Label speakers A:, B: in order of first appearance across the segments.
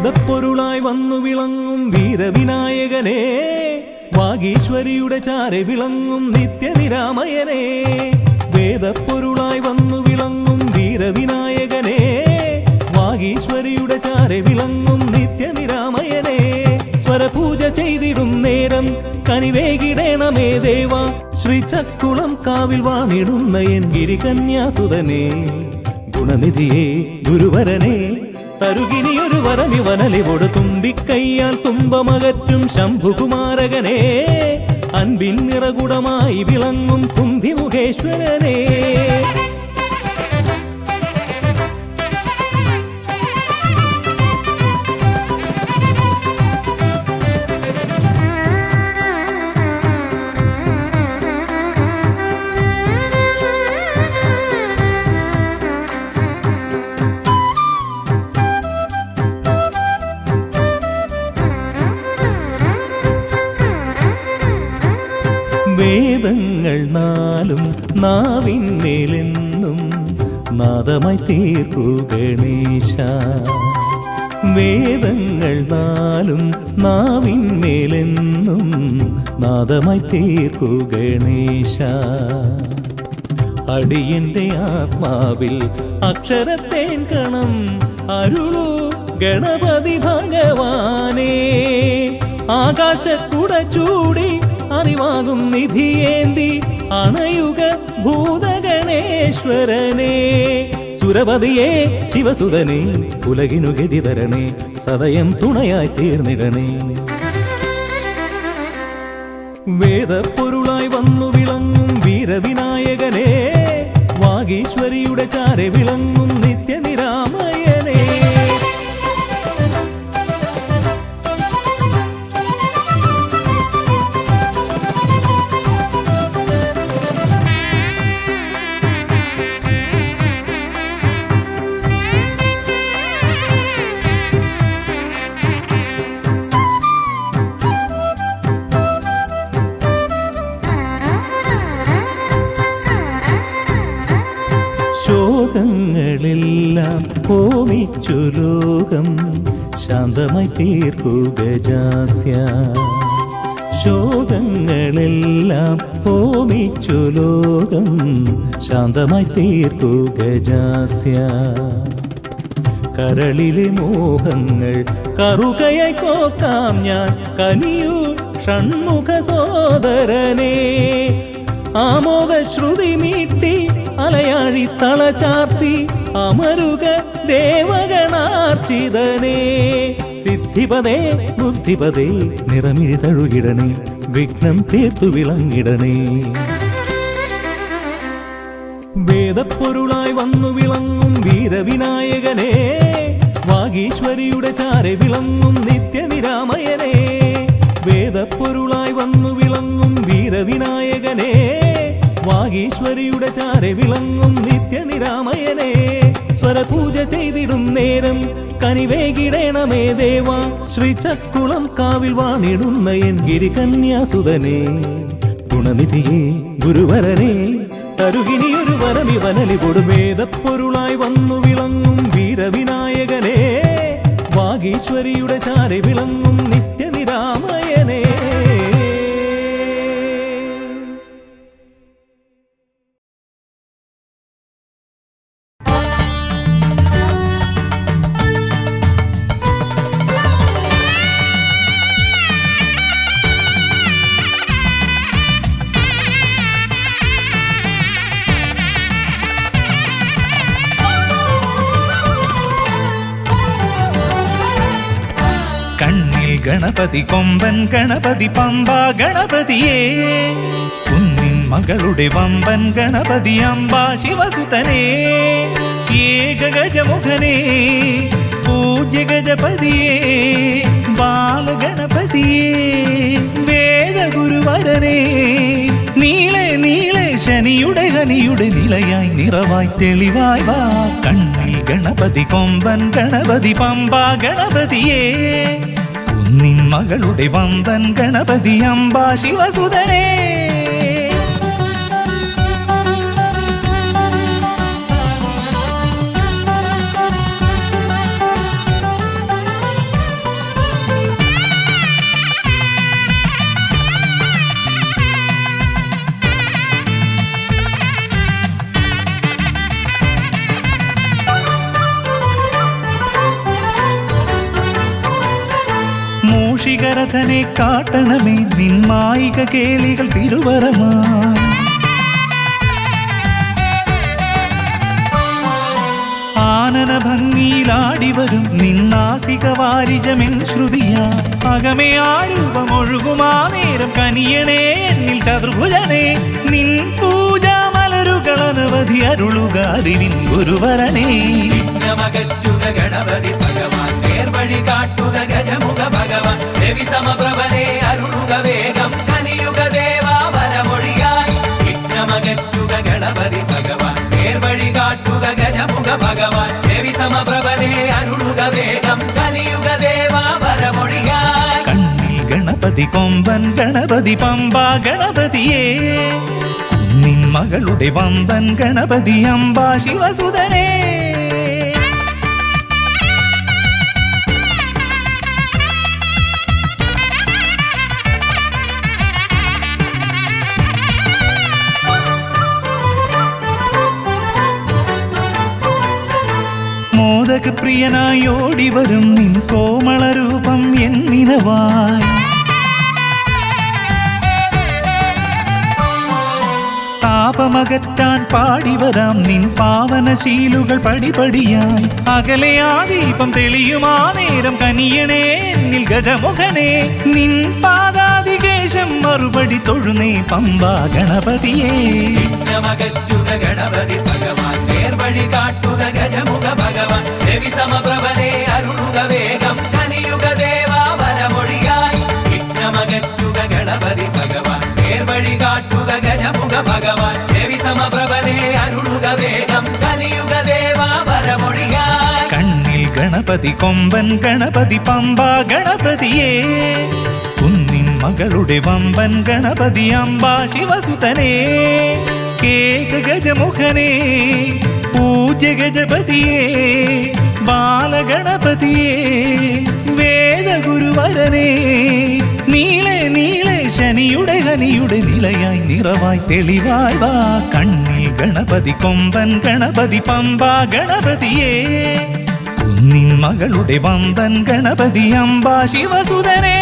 A: വേദപ്പൊരുളായി വന്നു വിളങ്ങും വീരവിനായകനെ, വാഗീശ്വരിയുടെ ചാരെ വിളങ്ങും നിത്യനിരാമയനെ. വേദപ്പൊരുളായി വന്നു വിളങ്ങും വീരവിനായകനെ, വാഗീശ്വരിയുടെ ചാരെ വിളങ്ങും നിത്യനിരാമയനെ. സ്വരപൂജ ചെയ്തിടും നേരം കനിവേകിടേണമേ ദേവ, ശ്രീചക്കുളം കാവിൽ വാണിടുന്ന എൻ ഗിരികന്യാസുതനെ. ഗുണനിധിയെ ഗുരുവരനെ, തരുകിനിയൊരു വരമിവനലിവോട് തുമ്പിക്കയ്യാൽ തുമ്പമകറ്റും ശംഭുകുമാരകനെ. അൻപിൻ നിറകുടമായി വിളങ്ങും കുംഭിമുഖേശ്വരനെ. വേദങ്ങൾ നാലും നാവിന്മേലെന്നും നാദമായി തീർക്കൂ ഗണേശ. വേദങ്ങൾ നാലും നാവിന്മേലെന്നും നാദമായി തീർക്കൂ ഗണേശ. അടിയന്റെ ആത്മാവിൽ അക്ഷരത്തേൻ കണം അരുളൂ ഗണപതി ഭഗവാനേ. ആകാശക്കുട ചൂടി അറിവാകും നിധിയേന്തി അണയുക ഭൂതഗണേശ്വരനെ. സുരപതിയെ ശിവസുതനെ, ഉലകിനു ഗതി തരണേ, സദയം തുണയായി തീർന്നിടണേ. വേദപ്പൊരുളായി വന്നു വിളങ്ങും വീരവിനായകനെ, വാഗീശ്വരിയുടെ ചാരെ വിളങ്ങും നിത്യനിരാമയനെ. ശോകങ്ങളെല്ലാം ഹോമിച്ചു ലോകം ശാന്തമായി തീർക്കൂ ഗജാസ്യ. ശോകങ്ങളെല്ലാം ഹോമിച്ചു ലോകം ശാന്തമായി തീർക്കൂ ഗജാസ്യ. കരളിലെ മോഹങ്ങൾ കറുകയായി കോക്കാം ഞാൻ, കനിയൂ ഷൺമുഖ സോദരനെ. ആമോദ ശ്രുതി മീട്ടി അലയാഴി തളചാർത്തി അമരുക ദേവഗണാർച്ചിതനെ. സിദ്ധിപദേ ബുദ്ധിപദേ നിറമിഴി തഴുകിടണേ, വിഘ്നം തീർത്തു വിളങ്ങിടണേ. വേദപ്പൊരുളായി വന്നു വിളങ്ങും വീരവിനായകനെ, വാഗീശ്വരിയുടെ ചാരെ വിളങ്ങും നിത്യനിരാമയനെ. വേദപ്പൊരുളായി വന്നു വിളങ്ങും വീരവിനായകനെ, വാഗീശ്വരിയുടെ ചാരെ വിളങ്ങും നിത്യനിരാമയനെ. സ്വരപൂജ ചെയ്തിടും നേരം കനിവേകിടേണമേ ദേവ, ശ്രീചക്കുളം കാവിൽ വാണിടുന്ന എൻ ഗിരികന്യാസുതനെ. ഗുണനിധിയെ ഗുരുവരനെ, തരുകിനിയൊരു വരമിവനലിവോട്. വേദപ്പൊരുളായി വന്നു വിളങ്ങും വീരവിനായകനെ, വാഗീശ്വരിയുടെ ചാരെ വിളങ്ങും നിത്യനിരാമയനെ.
B: ഗണപതി കൊമ്പൻ ഗണപതി പമ്പ ഗണപതിയേ, കുന്നിൻ മകളുടെ വമ്പൻ ഗണപതി അമ്പ ശിവസുതനേ. ഏകഗജമുഖനേ പൂജ്യ ഗജപതിയേ, ബാലഗണപതിയേ വേദഗുരുവരനേ. നീളെ നീളെ ശനിയുടെ ഹനിയുടെ നിലയായി നിറവായി തെളിവായി വാ. കണ്ണിൽ ഗണപതി കൊമ്പൻ ഗണപതി പമ്പ ഗണപതിയേ, നിൻ മകളുടെ വമ്പൻ ഗണപതി അമ്പ ശിവസുതനേ. മൂഷികരഥനെ കാട്ടണമേ നിന്മായിക കേളികൾ തിരുവരമാ ആനന ഭംഗിയിലാടിവരും നിന്നാസിക വാരിജമെൻ ശ്രുതിയാ അകമേ ആരൂപമൊഴുകുമാ നേരം കനിയണേ എന്നിൽ ചതുർഭുജനേ നിൻ പൂജാ മലരുകൾ അനവധി അരുളുക അറിവിൻ ഗുരുവരനേ
C: വിഘ്നമകറ്റുക ഗണപതി ഭഗവാൻ നേർവഴി കാട്ടുക ഗജമുഖ ഭഗവാൻ രവി സമപ്രഭനെ അരുളുക വേഗം കനിയുക ദേവാ വരമൊഴിയായി വിഘ്നമകറ്റുക ഗണപതി ഭഗവാൻ നേർവഴി കാട്ടുക ഗജമുഖ ഭഗവാൻ രവി സമപ്രഭനെ അരുളുക വേഗം കനിയുക ദേവാ വരമൊഴിയായി
B: കണ്ണിൽ ഗണപതി കൊമ്പൻ ഗണപതി പമ്പ ഗണപതിയേ നിൻ മകളുടെ വമ്പൻ ഗണപതി അംബ ശിവസുതനേ മോദകപ്രിയനായി ഓടിവരും നിൻ കോമളരൂപം എന്നിനവായി താപമകറ്റാൻ പാടിവരാം നിൻ പാവനശീലുകൾ പടിപടിയായി അകലെ ആ ദീപം തെളിയുമാ നേരം കനിയണേ എന്നിൽ ഗജമുഖനെ നിൻ പാദാതികേശം മറുപടി തൊഴുന്നേ പമ്പ ഗണപതിയേ
C: വിഘ്നമകറ്റുക ഗണപതി ഭഗവാൻ നേർവഴി കാട്ടുക ഗജമുഖ ഭഗവാൻ രവി സമപ്രഭനെ അരുളുക വേഗം കനിയുക ദേവാ വരമൊഴിയായി വിഘ്നമകറ്റുക ഗണപതി ഭഗവാൻ നേർവഴി കാട്ടുക ഗജമുഖ ഭഗവാൻ രവി സമപ്രഭനെ അരുളുക വേഗം കനിയുക ദേവാ വരമൊഴിയായി
B: കണ്ണിൽ ഗണപതി കൊമ്പൻ ഗണപതി പമ്പ ഗണപതിയേ കുന്നിൻ മകളുടെ വമ്പൻ ഗണപതി അംബ ശിവസുതനേ കേക ഗജമുഖനേ പൂജ്യ ഗജപതിയേ ബാലഗണപതിയേ വേദഗുരുവരനേ നീളെ നീളെ ശനിയുടെ ഹനിയുടെ നിലയായി നിറവായി തെളിവായി വാ കണ്ണിൽ ഗണപതി കൊമ്പൻ ഗണപതി പമ്പ ഗണപതിയേ കുന്നിൻ മകളുടെ വമ്പൻ ഗണപതി അംബ ശിവസുതനേ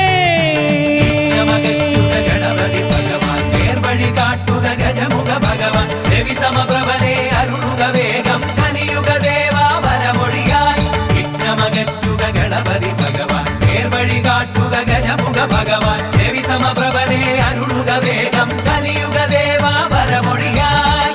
C: വിഘ്നമകറ്റുക ഗണപതി ഭഗവാൻ നേർവഴി കാട്ടുക ഗജമുഖ ഭഗവാൻ രവി സമപ്രഭനെ അരുളുക വേഗം കനിയുക ദേവാ വരമൊഴിയായി വിഘ്നമകറ്റുക ഗണപതി ഭഗവാൻ നേർവഴി കാട്ടുക ഗജമുഖ ഭഗവാൻ രവി സമപ്രഭനെ അരുളുക വേഗം കനിയുക ദേവാ വരമൊഴിയായി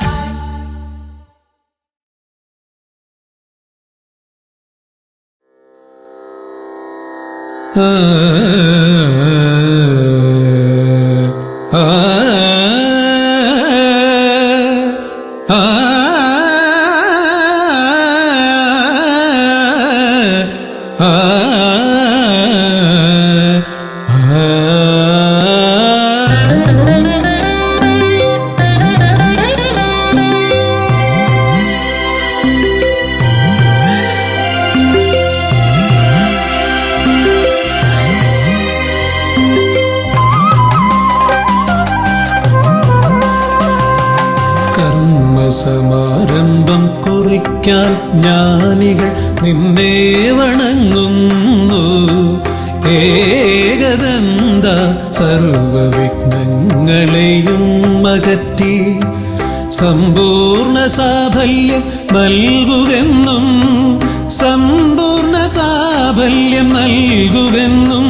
D: സമാരംഭം കുറിക്കാൻ ജ്ഞാനികൾ നിന്നെ വണങ്ങുന്നു ഏകദന്ത സർവവിഘ്നങ്ങളെയും അകറ്റി സമ്പൂർണ്ണ സാഫല്യം നൽകുകെന്നും സമ്പൂർണ്ണ സാഫല്യം നൽകുകെന്നും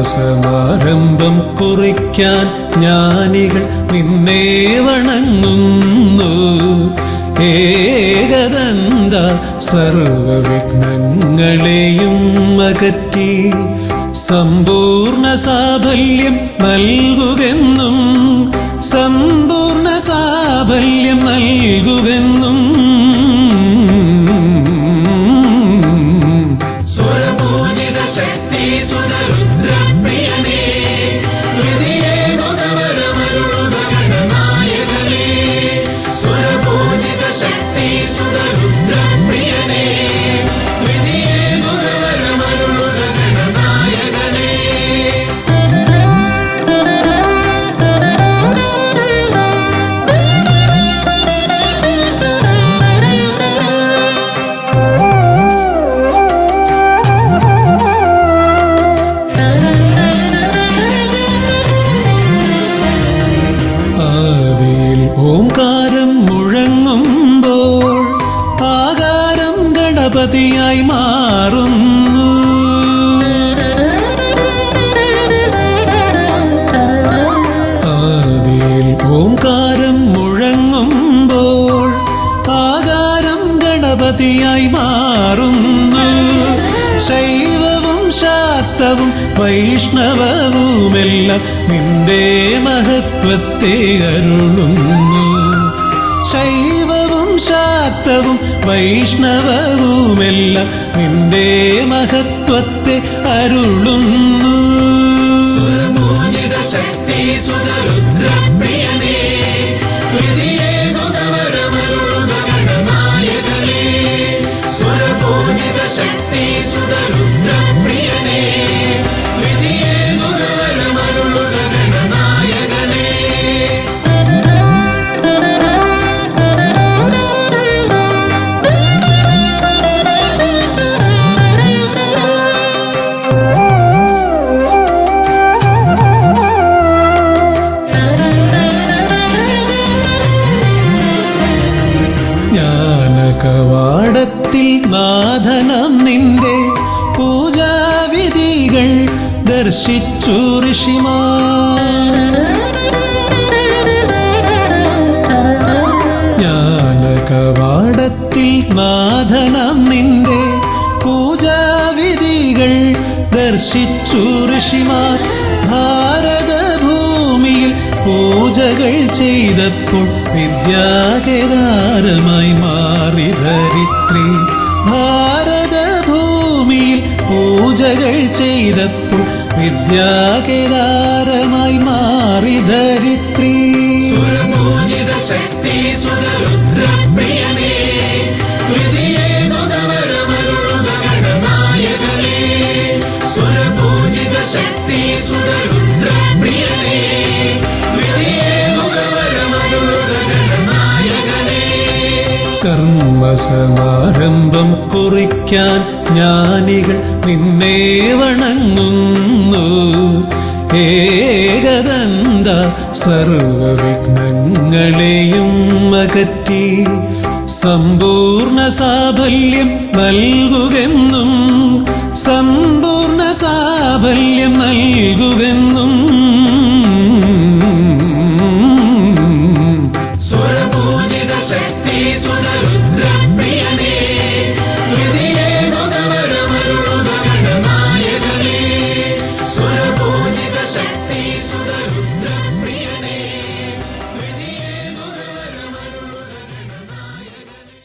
D: കർമ്മസമാരംഭം കുറിക്കാൻ ജ്ഞാനികൾ നിന്നെ വണങ്ങുന്നു ഏകദന്ത സർവവിഘ്നങ്ങളെയും അകറ്റി സമ്പൂർണ്ണ സാഫല്യം നൽകുകെന്നും സമ്പൂർണ്ണ സാഫല്യം നൽകുകെന്നും
C: സ്വരപൂജിത ശക്തി സുതരുദ്രപ്രിയനേ ഹൃദയേ ഗുണവരമരുളുക ഗണനായകനേ സ്വരപൂജിത ശക്തി സുതരുദ്രപ്രിയനേ ഹൃദയേ ഗുണവരമരുളുക ഗണനായകനേ
D: ഗണപതിയായി മാറുന്നു. ആദിയിൽ ഓംകാരം മുഴങ്ങുമ്പോൾ ആകാരം ഗണപതിയായി മാറുന്നു. ശൈവവും ശാക്തവും വൈഷ്ണവവുമെല്ലാം നിന്റെ മഹത്വത്തെ അരുളുന്നു. ശൈവവും ശാക്തവും വൈഷ്ണവവുമെല്ലാം നിന്റെ മഹത്വത്തെ അരുളുന്നു.
C: സുരപൂജിത ശക്തി സുതരുദ്രപ്രിയനേ, വിധിയേകുതവരമരുളുക ഗണനായകനേ. സുരപൂജിത ശക്തി സുതരുദ്രപ്രിയനേ, വിധിയേകുതവരമരുളുക ഗണനായകനേ.
D: കവാടത്തിൽ നാഥനം നിന്റെ പൂജാവിധികൾ ദർശിച്ചു ഋഷിമാർ. ജ്ഞാനകവാടത്തിൽ നാഥനം നിന്റെ പൂജാവിധികൾ ദർശിച്ചു ഋഷിമാർ. ഭാരതഭൂമിയിൽ പൂജകൾ ചെയ്തപ്പോൾ വിദ്യാകേദാരമായി മാറി ധരിത്രി. ഭാരതഭൂമിയിൽ പൂജകൾ ചെയ്തപ്പോൾ വിദ്യാകേദാരമായി മാറി ധരിത്രി.
C: സുരപൂജിത ശക്തി സുതരുദ്രപ്രിയനേ, വിധിയേകുതവരമരുളുക ഗണനായകനേ. സുരപൂജിത ശക്തി സുതരുദ്രപ്രിയനേ, വിധിയേകുതവരമരുളുക ഗണനായകനേ.
D: കർമ്മസമാരംഭം കുറിക്കാൻ ജ്ഞാനികൾ നിന്നെ വണങ്ങുന്നു. ഏകദന്ത സർവവിഘ്നങ്ങളെയും അകറ്റി സമ്പൂർണ്ണ സാഫല്യം നൽകുകെന്നും സമ്പൂർണ്ണ സാഫല്യം നൽകുകെന്നും.
C: സുരപൂജിത ശക്തി സുതരുദ്രപ്രിയനേ, വിധിയേകുതവരമരുളുക ഗണനായകനേ. സുരപൂജിത ശക്തി സുതരുദ്രപ്രിയനേ, വിധിയേകുതവരമരുളുക ഗണനായകനേ.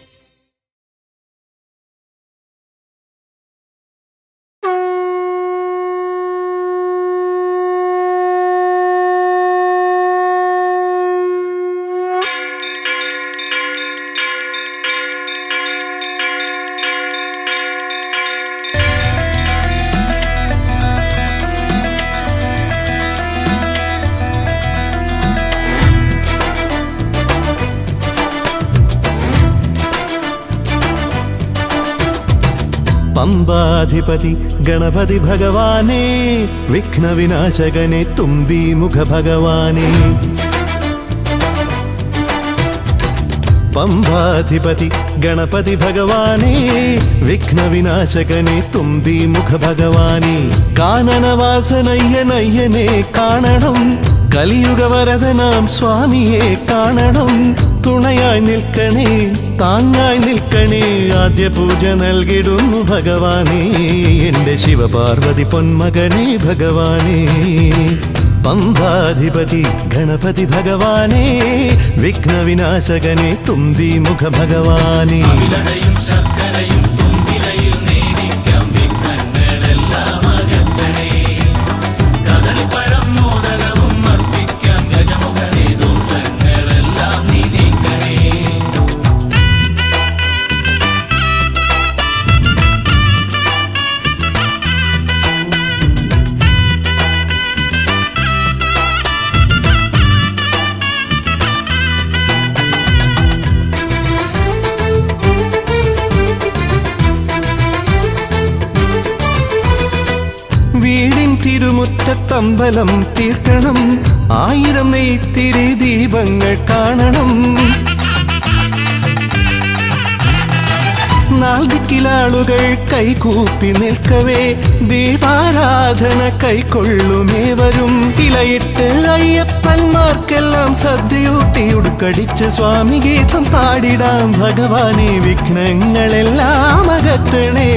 A: പമ്പാധിപതി ഗണപതി ഭഗവാനേ, വിഘ്നവിനാശകനെ തുമ്പീമുഖ ഭഗവാനേ. പമ്പാധിപതി ഗണപതി ഭഗവാനേ, വിഘ്നവിനാശകനെ തുമ്പീമുഖ ഭഗവാനേ. കാനനവാസനയ്യനയ്യനെ കാണണം, കലിയുഗവരദനാം സ്വാമിയെ കാണണം. തുണയായി നിൽക്കണേ, താങ്ങായി നിൽക്കണേ, ആദ്യ പൂജ നൽകിടുന്നു ഭഗവാനേ. എൻ്റെ ശിവപാർവതി പൊന്മകനേ ഭഗവാനേ. പമ്പാധിപതി ഗണപതി ഭഗവാനേ, വിഘ്നവിനാശകനെ തുമ്പീമുഖ ഭഗവാനേ.
B: ശർക്കരയും തുമ്പിലയിൽ നേടിക്കാം വിഘ്നങ്ങളെല്ലാം അകറ്റണേ. കദളിപ്പഴം മോദകവും അർപ്പിക്കാം ഗജമുഖനെ, ദോഷങ്ങളെല്ലാം നീ നീക്കണേ.
A: വീടിൻ തിരുമുറ്റത്തമ്പലം തീർക്കണം, 1000 നെയ്ത്തിരി ദീപങ്ങൾ കാണണം. നാൽദിക്കിലാളുകൾ കൈകൂപ്പി നിൽക്കവേ ദീപാരാധന കൈക്കൊള്ളുമേവരും. ഇലയിട്ട് അയ്യപ്പന്മാർക്കെല്ലാം സദ്യയൂട്ടി ഉടുക്കടിച്ച് സ്വാമി ഗീതം പാടിടാം. ഭഗവാനെ വിഘ്നങ്ങളെല്ലാം അകറ്റണേ.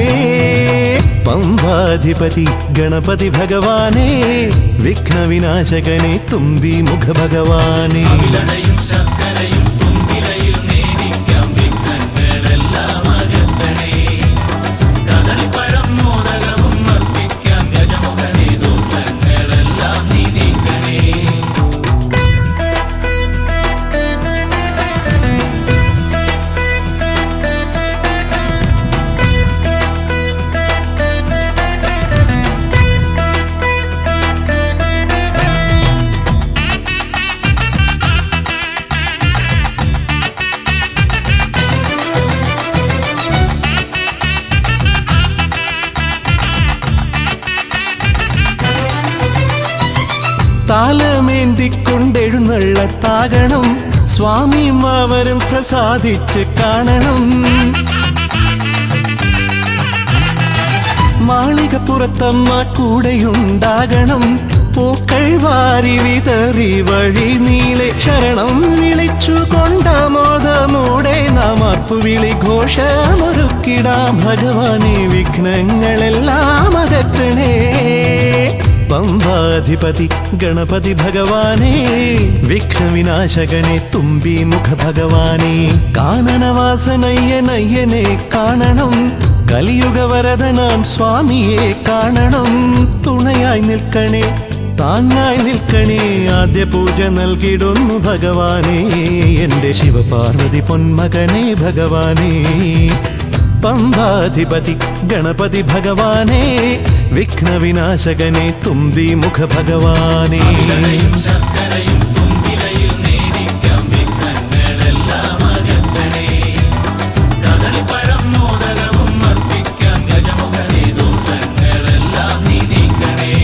A: പമ്പാധിപതി ഗണപതി ഭഗവാനെ, വിഘ്നവിനാശകനെ തുമ്പി മുഖ ഭഗവാനെ.
B: അവിലടയും ശർക്കരയും തുമ്പിലയിൽ നേദിക്കാം വിഘ്നങ്ങളെല്ലാം അകറ്റണേ. കദളിപ്പഴം മോദകവും അർപ്പിക്കാം ഗജമുഖനെ ദോഷങ്ങളെല്ലാം നീ നീക്കണേ.
A: താലമേന്തിക്കൊണ്ടെഴുന്നള്ളത്താകണം. സ്വാമിയും അവരും പ്രസാദിച്ച് കാണണം. മാളികപ്പുറത്തമ്മ കൂടെയുണ്ടാകണം. പൂക്കൾ വാരി വിതറി വഴി നീളെ ശരണം വിളിച്ചു കൊണ്ടാമോദമോടെ നാം അർപ്പുവിളി ഘോഷമൊരുക്കിടാം. ഭഗവാനെ വിഘ്നങ്ങളെല്ലാം അകറ്റണേ. പമ്പാധിപതി ഗണപതി ഭഗവാനെ, വിഘ്നവിനാശകനെ തുമ്പി മുഖ ഭഗവാനെ. കാനനവാസനയ്യനയ്യനെ കാണണം. കലിയുഗവരദനാം സ്വാമിയെ കാണണം. തുണയായി നിൽക്കണേ, താങ്ങായി നിൽക്കണേ. ആദ്യ പൂജ നൽകിടുന്നു ഭഗവാനെ, എൻ്റെ ശിവപാർവതി പൊന്മകനെ ഭഗവാനെ. പമ്പാധിപതി ഗണപതി ഭഗവാനെ, വിഘ്നവിനാശകനെ തുമ്പി മുഖ ഭഗവാനെ.
B: അവിലടയും ശർക്കരയും തുമ്പിലയിൽ നേദിക്കാം വിഘ്നങ്ങളെല്ലാം അകറ്റണേ. കദളിപ്പഴം മോദകവും അർപ്പിക്കാം ഗജമുഖനെ ദോഷങ്ങളെല്ലാം നീ നീക്കണേ.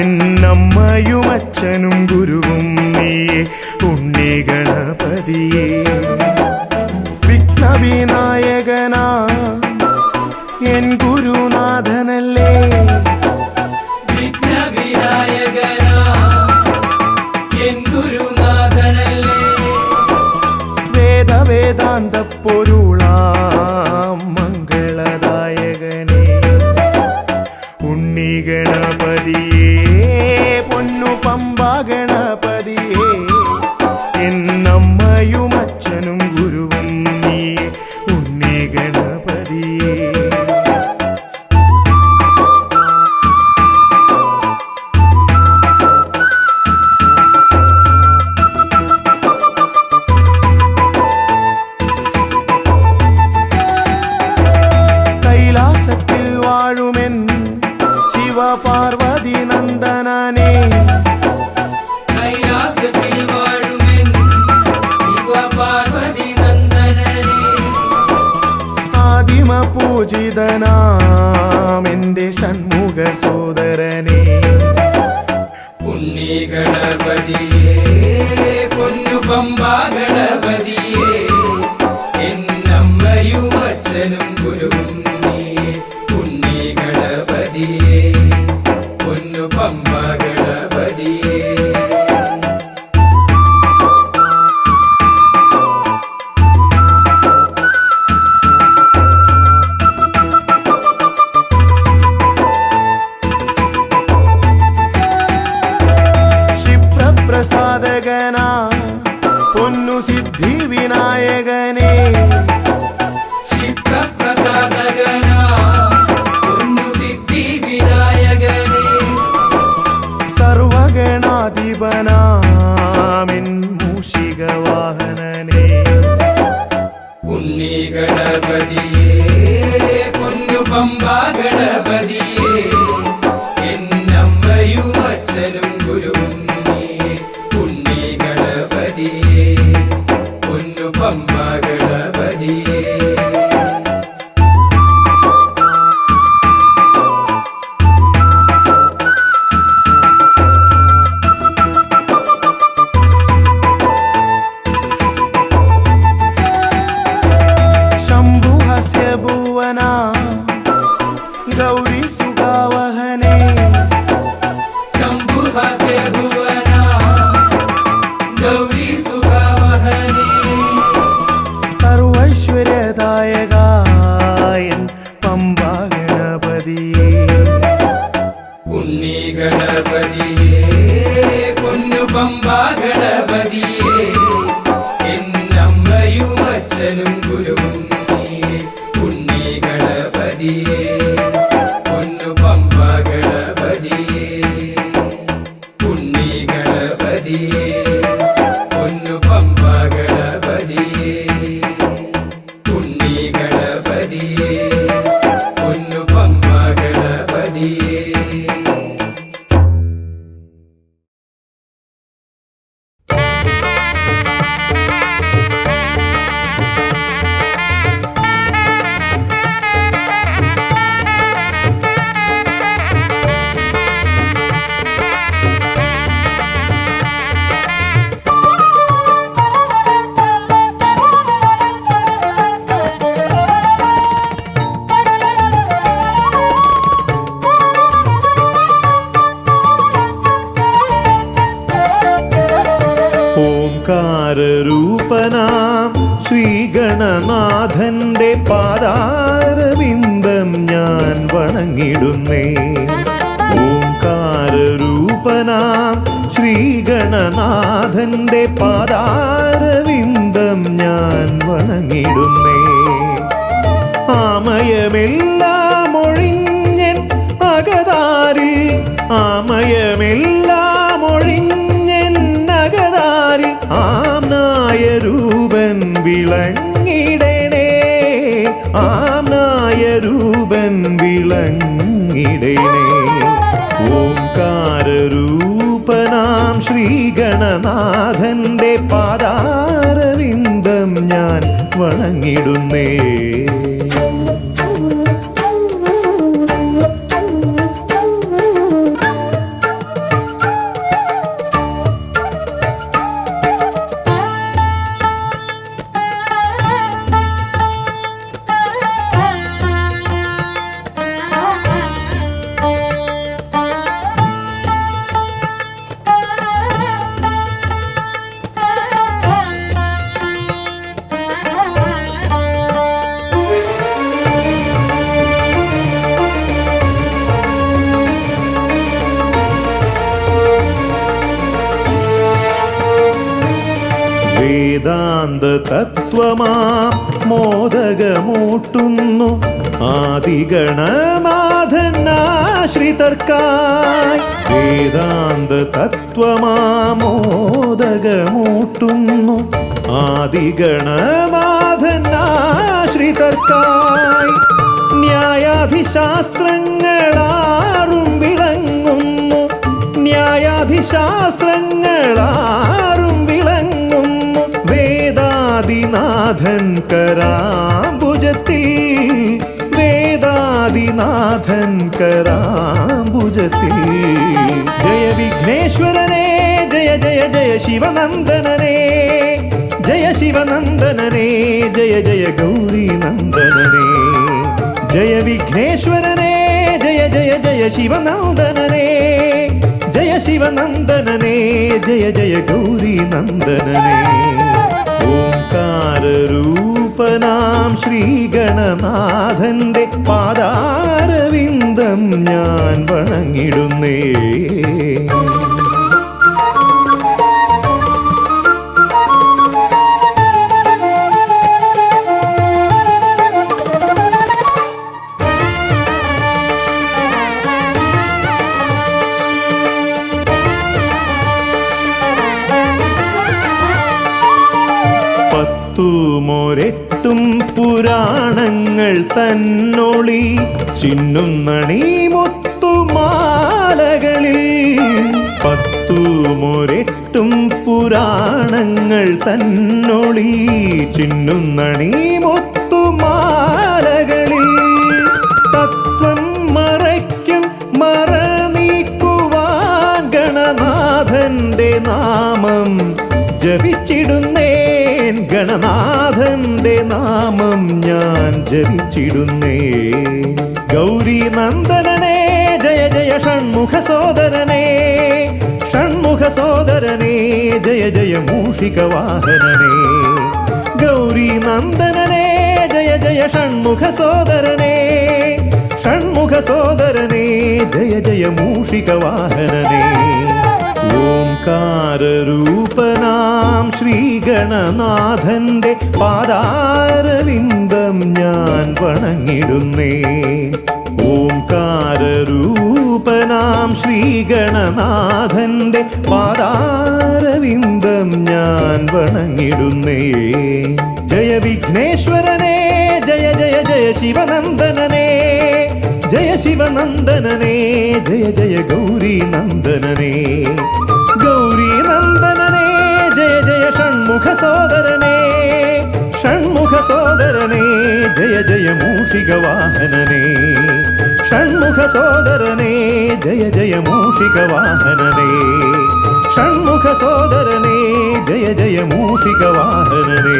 E: എന്നമ്മയും അച്ഛനും ഗുരുവും നീയേ ഉണ്ണി ഗണപതിയേ. വിഘ്നവിനായകനാ എൻ ഗുരുനാഥനല്ലേ.
B: വിഘ്നവിനായകനാ എൻ ഗുരുനാഥനല്ലേ.
E: വേദവേദാന്ത പൊരുളാം മംഗളദായകനേ. ഉണ്ണി ഗണപതിയേ പൊന്നു പമ്പാ ഗണപതിയേ. എന്നമ്മയും അച്ഛനും ഗുരുവും നീയേ ഉണ്ണി ഗണപതിയേ. കൈലാസത്തിൽ വാഴുമെൻ ശിവപാർവതി നന്ദനനേ.
B: കൈലാസത്തിൽ വാഴുമെൻ ശിവപാർവതി നന്ദനനേ.
E: ആദിമ പൂജിതനാം എന്റെ ഷൺമുഖ സോദരനേ.
B: ഉണ്ണി ഗണപതിയേ പൊന്നു പമ്പാ ഗണപതിയേ. എന്നമ്മയും അച്ഛനും ഗുരുവും നീയേ ഉണ്ണി ഗണപതിയേ പൊന്നു പമ്പാ ഗണപതിയേ.
E: ക്ഷിപ്രപ്രസാദകനാ പൊന്നു സിദ്ധി വിനായകനേ.
B: ക്ഷിപ്രപ്രസാദകനാ പൊന്നു സിദ്ധി വിനായകനേ.
E: സർവഗണാധിപനാമിൻ മൂഷിക വാഹനനേ
B: ഉണ്ണി ഗണപതിയേ പൊന്നു പമ്പ ഗണപതിയേ എന്നമ്മയും അച്ഛനും ഗുരുവും നീയേ ഉണ്ണി ഗണപതിയേ പൊന്നു പമ്പ ഗണപതിയേ
E: शम्भुहस्य भुवना गौरी सुगावहने
B: शम्भुहस्य भुवना गौरी सुगावहने
E: सर्वैश्वर्यदायकायन् पम्बा गणपतिये
B: ഉണ്ണി ഗണപതിയേ പൊന്നു പമ്പ ഗണപതിയേ എന്നമ്മയും അച്ഛനും ഗുരുവും നീയേ ഉണ്ണി ഗണപതിയേ പൊന്നു പമ്പ ഗണപതിയേ ഉണ്ണി ഗണപതിയേ പൊന്നു പമ്പ ഗണപതിയേ ഉണ്ണി ഗണപതിയേ പൊന്നു പമ്പ ഗണപതിയേ
A: ഓംകാരരൂപനാം ശ്രീഗണനാഥന്റെ പാദാരവിന്ദം ഞാൻ വണങ്ങിടുന്നേ. ഓംകാരരൂപനാം ശ്രീഗണനാഥന്റെ പാദാരവിന്ദം ഞാൻ വണങ്ങിടുന്നേ. ആമയമെല്ലാം ഒഴിഞ്ഞൻ അകതാരിൽ, ആമയമെല്ലാം ഒഴിഞ്ഞൻ അകതാരിൽ ആംനായ രൂപൻ വിളങ്ങിടണേ, ആംനായ രൂപൻ വിളങ്ങിടണേ. ഓംകാരരൂപനാം ശ്രീഗണനാഥന്റെ പാദാരവിന്ദം ഞാൻ വണങ്ങിടുന്നേ. വേദാന്ത തത്വമാം മോദകമൂട്ടുന്നു ആദിഗണനാഥനാശ്രിതർക്കായി. വേദാന്ത തത്വമാം മോദകമൂട്ടുന്നു ആദിഗണനാഥനാശ്രിതർക്കായി. ന്യായാധിശാസ്ത്രങ്ങളാറും വിളങ്ങുന്നു, ന്യായാധിശാസ്ത്രങ്ങളാറും വിളങ്ങുന്നു വേദാദിനാഥൻ കരാംബുജത്തിൽ, വേദാദിനാഥൻ കരാംബുജത്തിൽ. ജയ വിഘ്നേശ്വരനേ ജയ ജയ ജയ ശിവനന്ദനനേ, ജയ ശിവനന്ദനനേ ജയ ജയ ഗൗരി നന്ദനനേ. ജയ വിഘ്നേശ്വരനേ ജയ ജയ ജയ ശിവനന്ദനനേ, ജയ ശിവനന്ദനനേ ജയ ജയ ഗൗരി നന്ദനനേ. ഓംകാരരൂപനാം ശ്രീഗണനാഥന്റെ പാദാരവിന്ദം ഞാൻ വണങ്ങിടുന്നേ. പത്തുമൊരെട്ടും പുരാണങ്ങൾ തന്നൊളി ചിന്നുന്നണീ മുത്തുമാലകളിൽ പത്തുമൊരെട്ടും പുരാണങ്ങൾ തന്നൊളി ചിന്നുന്നണീ മുത്തുമാലകളിൽ തത്വം മറയ്ക്കും മറ നീക്കുവാൻ ഗണനാഥന്റെ നാമം ജപിച്ചിടുന്നേൻ ഗണനാഥന്റെ നാമം ഞാൻ ജപിച്ചിടുന്നേൻ ഗൗരി നന്ദനനേ ജയ ജയ ഷൺമുഖ സോദരനേ ഷൺമുഖ സോദരനേ ജയ ജയ മൂഷിക വാഹനനേ ഗൗരി നന്ദനനേ ജയ ജയ ഷൺമുഖ സോദരനേ ഷൺമുഖ സോദരനേ ജയ ജയ മൂഷിക വാഹനനേ ഓംകാരരൂപനാം ശ്രീഗണനാഥന്റെ പാദാരവിന്ദം ഞാൻ വണങ്ങിടുന്നേ ഓംകാരരൂപനാം ശ്രീഗണനാഥന്റെ പാദാരവിന്ദം ഞാൻ വണങ്ങിടുന്നേ ജയ വിഘ്നേശ്വരനേ ജയ ജയ ജയ ശിവനന്ദനനേ ജയ ശിവനന്ദനനേ ജയ ജയ ഗൗരി നന്ദനനേ ഗൗരി നന്ദനനേ ജയ ജയ ഷൺമുഖ സോദരനേ ഷൺമുഖ സോദരനേ ജയ ജയ മൂഷിക വാഹനനേ ഷൺമുഖ സോദരനേ ജയ ജയ മൂഷിക വാഹനനേ ഷൺമുഖ സോദരനേ ജയ ജയ മൂഷിക വാഹനനേ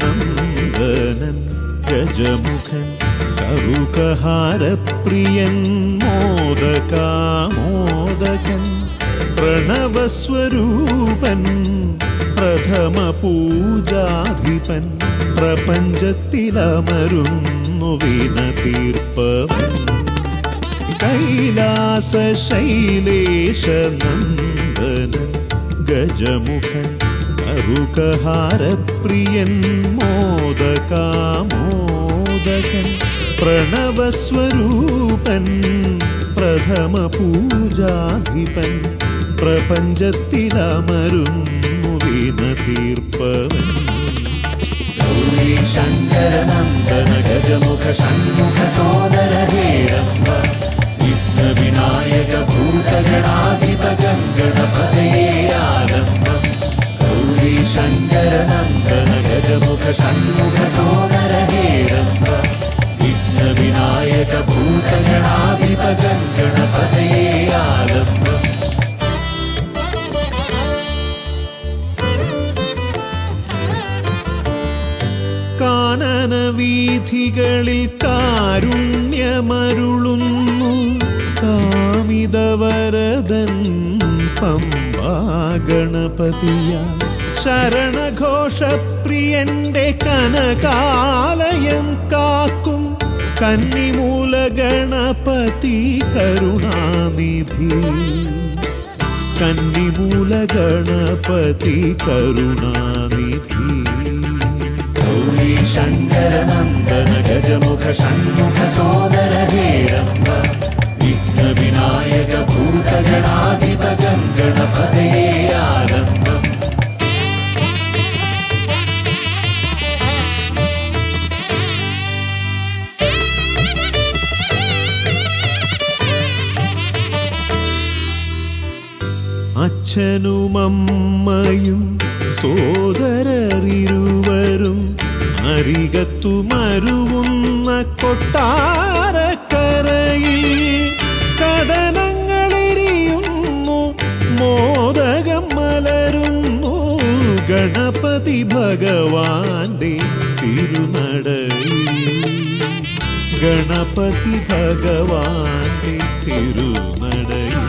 A: ശൈലേശനന്ദനൻ ഗജമുഖൻ കറുകഹാരപ്രിയൻ മോദകാമോദകൻ പ്രണവസ്വരൂപൻ പ്രഥമ പൂജാധിപൻ പ്രപഞ്ചത്തിലമരുന്നു വിനതീർപ്പവൻ കൈലാസ ശൈലേശനന്ദനൻ ഗജമുഖൻ കറുകഹാരപ്രിയൻ മോദകാമോദകൻ പ്രണവസ്വരൂപൻ പ്രഥമ പൂജാധിപൻ പ്രപഞ്ചത്തിലമരുന്നു വിനതീർപ്പവൻ ഗൗരി ശങ്കരനന്ദന ഗജമുഖ ഷൺമുഖ സോദര ഹേരംബ വിഘ്ന വിനായക ഭൂതഗണാധിപ ഗണപതയേ ആലംബം ഗൗരി ശങ്കരനന്ദന ഗജമുഖ ഷൺമുഖ സോദര ഹേരംബ വിഘ്ന വിനായക ഭൂതഗണാധിപ ഗണപതയേ ആലംബം കാനന വീഥികളിൽ കാരുണ്യമരുളുന്നു കാമിതവരദൻ പമ്പാ ഗണപതിയ ശരണഘോഷപ്രിയന്റെ കനകാലയം കാക്കും കന്നിമൂല ഗണപതി കരുണാനിധി കന്നിമൂല ഗണപതി കരുണാനിധി ഗൗരി ശങ്കരനന്ദന ഗജമുഖ ഷൺമുഖ സോദര ഹേരംബ വിഘ്ന വിനായക ഭൂതഗണാധിപ ഗണപതയേ ആലംബം അച്ഛനുമമ്മയും സോദരരിരുവരും അരികത്തു മരുവുന്ന കൊട്ടാരക്കരയിൽ കഥനങ്ങളെരിയുന്നു മോദകം മലരുന്നു ഗണപതി ഭഗവാന്റെ തിരുനടയിൽ ഗണപതി ഭഗവാന്റെ തിരുനടയിൽ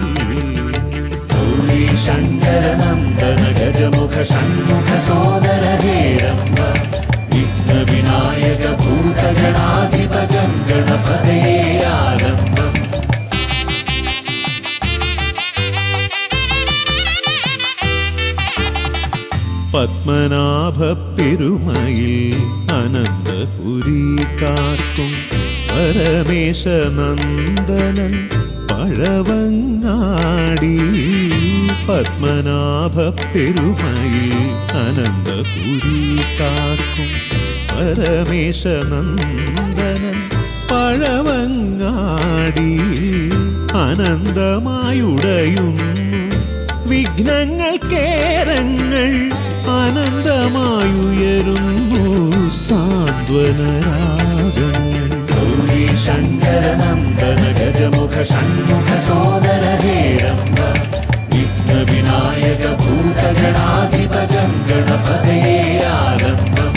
C: ഗൗരി ശങ്കര നന്ദന ഗജമുഖ ഷൺമുഖ സോദര ഹേരംബ വിഘ്ന വിനായക ഭൂതഗണാധിപകം ഗണപതയേ ആലംബം.
A: പത്മനാഭ പെരുമയിൽ അനന്തപുരിക്കാർക്കും പരമേശ നന്ദനൻ പഴവങ്ങാടി. പത്മനാഭ പെരുമയിൽ അനന്തപുരിക്കാർക്കും പരമേശ നന്ദനൻ പഴവങ്ങാടി. അനന്തമായുടയുന്നു വിഘ്നങ്ങൾ കേരങ്ങൾ, അനന്തമായുയരുന്നു സാന്ത്വനരാഗങ്ങൾ.
C: ഗൗരി ശങ്കര നന്ദന ഗജമുഖ ഷൺമുഖ സോദര ഹേരംബ വിഘ്ന വിനായക ഭൂതഗണാധിപകം ഗണപതയേ ആലംബം.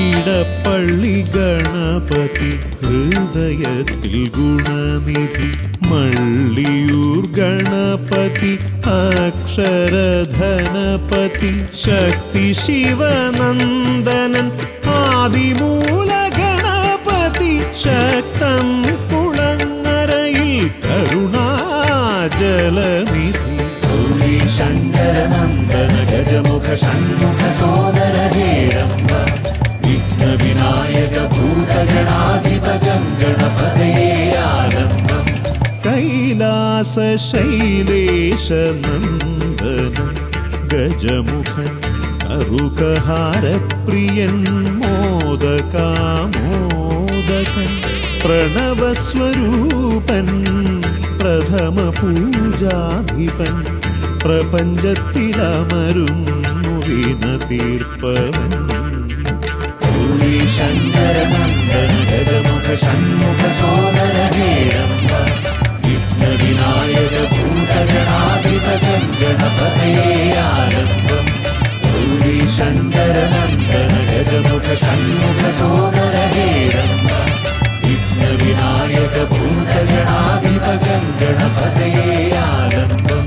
A: ഈടപ്പള്ളി ഗണപതി ഹൃദയത്തിൽ ഗുണനിധി. മള്ളിയൂർ ഗണപതി അക്ഷരധനപതി. ശക്തി ശിവനന്ദനൻ ആദിമൂല ഗണപതി. ശക്തം കുളങ്ങരയിൽ കരുണാജലനിധി.
C: ഗൗരി ശങ്കര നന്ദന ഗജമുഖ ഷൺമുഖ സോദര ഹേരംബ വിഘ്ന വിനായക ഭൂതഗണാധിപകം ഗണപതയേ ആലംബം.
A: കൈലാസ ശൈലേശ നന്ദനൻ ഗജമുഖൻ അറുകഹാരപ്രിയൻ മോദകാമോദകൻ. പ്രണവസ്വരൂപൻ പ്രഥമ പൂജാധിപൻ. പ്രപഞ്ചത്തിലമരുന്നു വിന തീർപ്പവൻ.
C: ഗൗരി ശങ്കര നന്ദന ഗജമുഖ ഷൺമുഖ സോദര ഹേരംബ വിഘ്ന വിനായക ഭൂതഗണാധിപകം ഗണപതയേ ആലംബം. ഗൗരി ശങ്കര നന്ദന ഗജമുഖ ഷൺമുഖ സോദര ഹേരംബ വിഘ്ന വിനായക ഭൂതഗണാധിപകം ഗണപതയേ ആലംബം.